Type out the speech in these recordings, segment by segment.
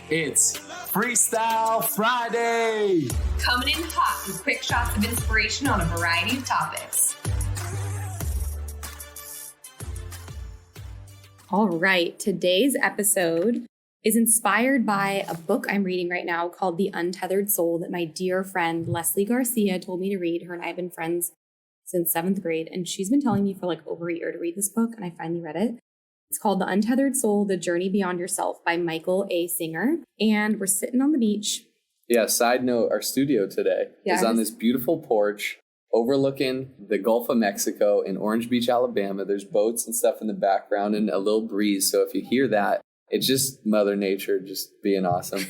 It's Freestyle Friday! Coming in hot with quick shots of inspiration on a variety of topics. All right, today's episode is inspired by a book I'm reading right now called The Untethered Soul that my dear friend Leslie Garcia told me to read. Her and I have been friends since 7th grade, and she's been telling me for like over a year to read this book, and I finally read it. It's called The Untethered Soul, The Journey Beyond Yourself by Michael A. Singer. And we're sitting on the beach. Yeah, side note, our studio today is on this beautiful porch overlooking the Gulf of Mexico in Orange Beach, Alabama. There's boats and stuff in the background and a little breeze. So if you hear that, it's just Mother Nature just being awesome.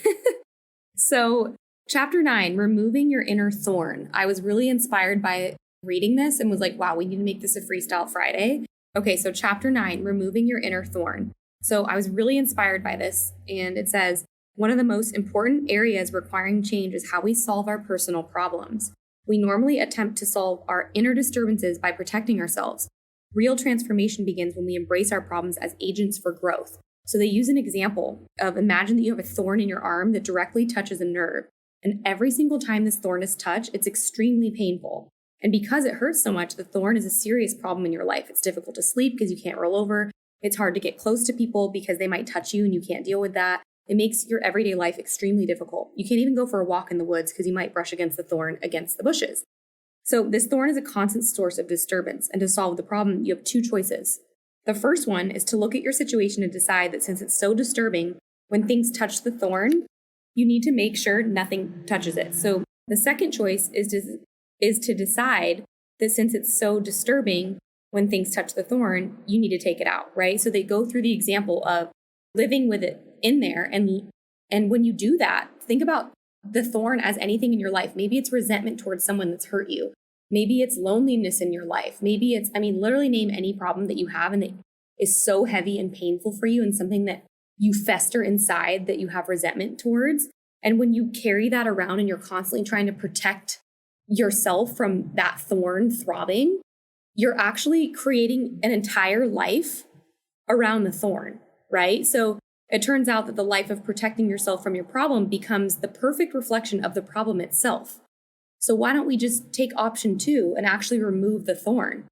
So Chapter 9, Removing Your Inner Thorn. I was really inspired by reading this and was like, wow, we need to make this a Freestyle Friday. Okay, so Chapter 9, Removing Your Inner Thorn. So I was really inspired by this, and it says, one of the most important areas requiring change is how we solve our personal problems. We normally attempt to solve our inner disturbances by protecting ourselves. Real transformation begins when we embrace our problems as agents for growth. So they use an example of, imagine that you have a thorn in your arm that directly touches a nerve. And every single time this thorn is touched, it's extremely painful. And because it hurts so much, the thorn is a serious problem in your life. It's difficult to sleep because you can't roll over. It's hard to get close to people because they might touch you and you can't deal with that. It makes your everyday life extremely difficult. You can't even go for a walk in the woods because you might brush against the thorn against the bushes. So this thorn is a constant source of disturbance. And to solve the problem, you have two choices. The first one is to look at your situation and decide that since it's so disturbing, when things touch the thorn, you need to make sure nothing touches it. So the second choice is to decide that since it's so disturbing, when things touch the thorn, you need to take it out, right? So they go through the example of living with it in there. And when you do that, think about the thorn as anything in your life. Maybe it's resentment towards someone that's hurt you. Maybe it's loneliness in your life. Maybe it's, literally name any problem that you have and that is so heavy and painful for you and something that you fester inside that you have resentment towards. And when you carry that around and you're constantly trying to protect yourself from that thorn throbbing, you're actually creating an entire life around the thorn, right? So it turns out that the life of protecting yourself from your problem becomes the perfect reflection of the problem itself. So why don't we just take option 2 and actually remove the thorn?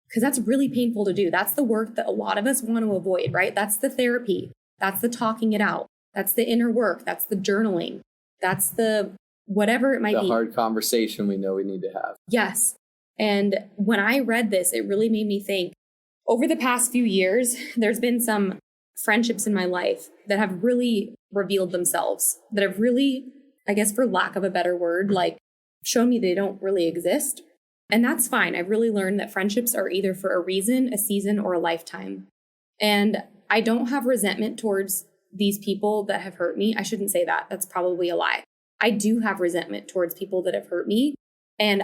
Because that's really painful to do. That's the work that a lot of us want to avoid, right? That's the therapy. That's the talking it out. That's the inner work. That's the journaling. That's the whatever it might be. The hard conversation we know we need to have. Yes. And when I read this, it really made me think, over the past few years, there's been some friendships in my life that have really revealed themselves, that have really, I guess for lack of a better word, like shown me they don't really exist. And that's fine. I've really learned that friendships are either for a reason, a season, or a lifetime. And I don't have resentment towards these people that have hurt me. I shouldn't say that. That's probably a lie. I do have resentment towards people that have hurt me. And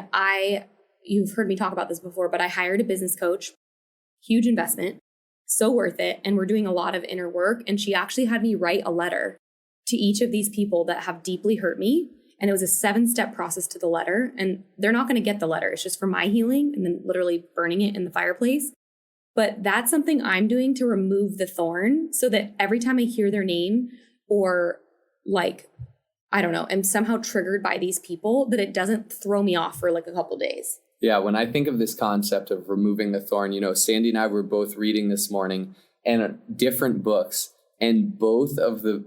you've heard me talk about this before, but I hired a business coach, huge investment, so worth it. And we're doing a lot of inner work. And she actually had me write a letter to each of these people that have deeply hurt me. And it was a 7-step process to the letter. And they're not going to get the letter. It's just for my healing and then literally burning it in the fireplace. But that's something I'm doing to remove the thorn so that every time I hear their name or am somehow triggered by these people, that it doesn't throw me off for like a couple days. Yeah, when I think of this concept of removing the thorn, Sandy and I were both reading this morning and different books, and both of the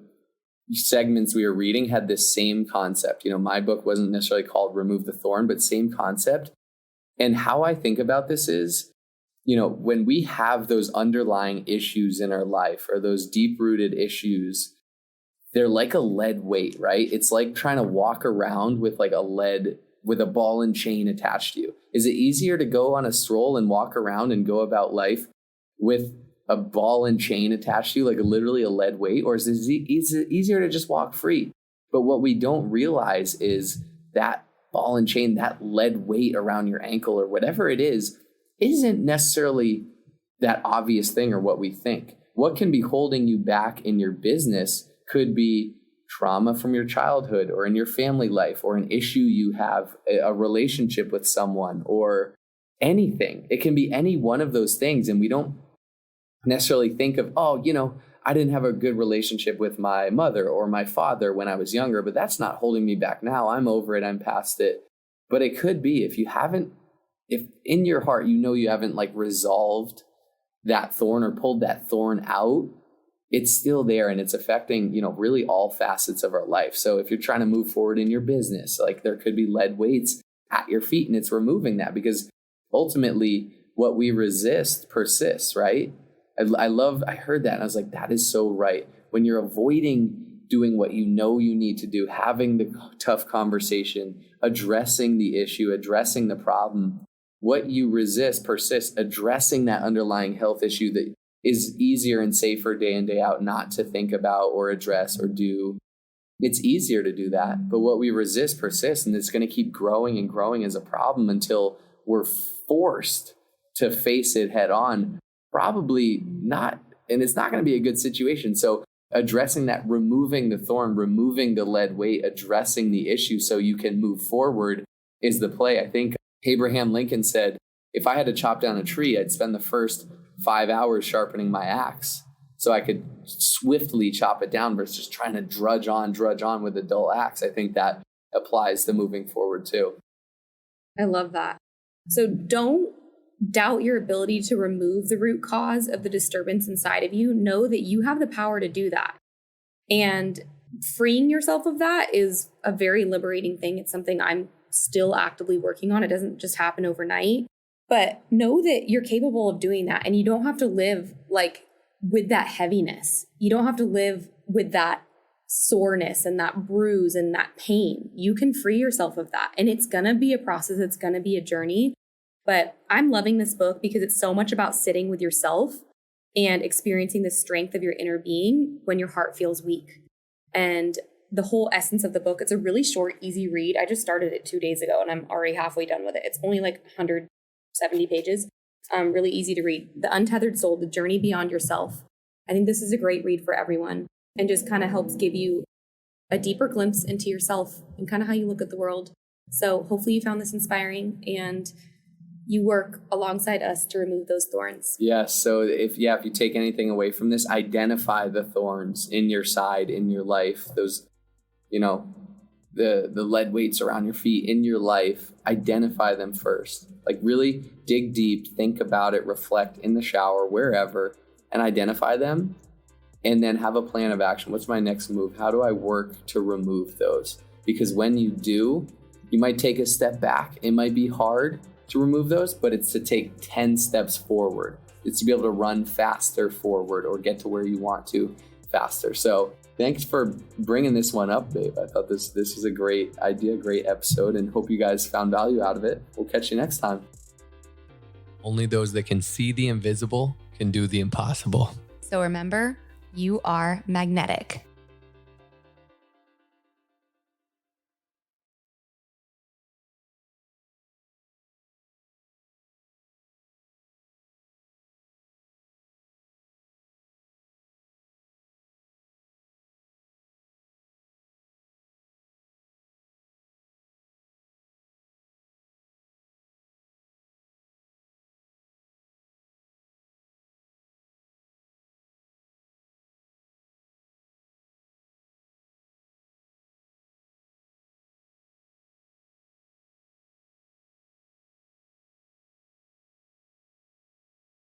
segments we were reading had this same concept. My book wasn't necessarily called Remove the Thorn, but same concept. And how I think about this is, when we have those underlying issues in our life or those deep-rooted issues, they're like a lead weight, right? It's like trying to walk around with like with a ball and chain attached to you. Is it easier to go on a stroll and walk around and go about life with a ball and chain attached to you, like literally a lead weight? Or is it easier to just walk free? But what we don't realize is that ball and chain, that lead weight around your ankle or whatever it is, isn't necessarily that obvious thing or what we think. What can be holding you back in your business could be trauma from your childhood or in your family life, or an issue you have, a relationship with someone, or anything. It can be any one of those things. And we don't necessarily think of, I didn't have a good relationship with my mother or my father when I was younger, but that's not holding me back now. I'm over it. I'm past it. But it could be if in your heart, you haven't like resolved that thorn or pulled that thorn out, it's still there and it's affecting, really all facets of our life. So if you're trying to move forward in your business, like there could be lead weights at your feet and it's removing that, because ultimately what we resist persists, right? I heard that and I was like, that is so right. When you're avoiding doing what you need to do, having the tough conversation, addressing the issue, addressing the problem, what you resist persists, addressing that underlying health issue that is easier and safer day in, day out not to think about or address or do. It's easier to do that. But what we resist persists, and it's going to keep growing and growing as a problem until we're forced to face it head on. Probably not, and it's not going to be a good situation. So addressing that, removing the thorn, removing the lead weight, addressing the issue so you can move forward is the play. I think Abraham Lincoln said, if I had to chop down a tree, I'd spend the first 5 hours sharpening my axe so I could swiftly chop it down versus just trying to drudge on with a dull axe. I think that applies to moving forward too. I love that. So don't doubt your ability to remove the root cause of the disturbance inside of you. Know that you have the power to do that. And freeing yourself of that is a very liberating thing. It's something I'm still actively working on. It doesn't just happen overnight. But know that you're capable of doing that, and you don't have to live like with that heaviness. You don't have to live with that soreness and that bruise and that pain. You can free yourself of that. And it's going to be a process. It's going to be a journey. But I'm loving this book because it's so much about sitting with yourself and experiencing the strength of your inner being when your heart feels weak. And the whole essence of the book, it's a really short, easy read. I just started it 2 days ago and I'm already halfway done with it. It's only like 170 pages. Really easy to read. The Untethered Soul, The Journey Beyond Yourself. I think this is a great read for everyone and just kind of helps give you a deeper glimpse into yourself and kind of how you look at the world. So hopefully you found this inspiring and you work alongside us to remove those thorns. Yes. So if you take anything away from this, identify the thorns in your side, in your life, those, the lead weights around your feet in your life, identify them first. Like really dig deep, think about it, reflect in the shower, wherever, and identify them. And then have a plan of action. What's my next move? How do I work to remove those? Because when you do, you might take a step back. It might be hard to remove those, but it's to take 10 steps forward. It's to be able to run faster forward or get to where you want to faster. So thanks for bringing this one up, babe. I thought this was a great idea, great episode, and hope you guys found value out of it. We'll catch you next time. Only those that can see the invisible can do the impossible. So remember, you are magnetic.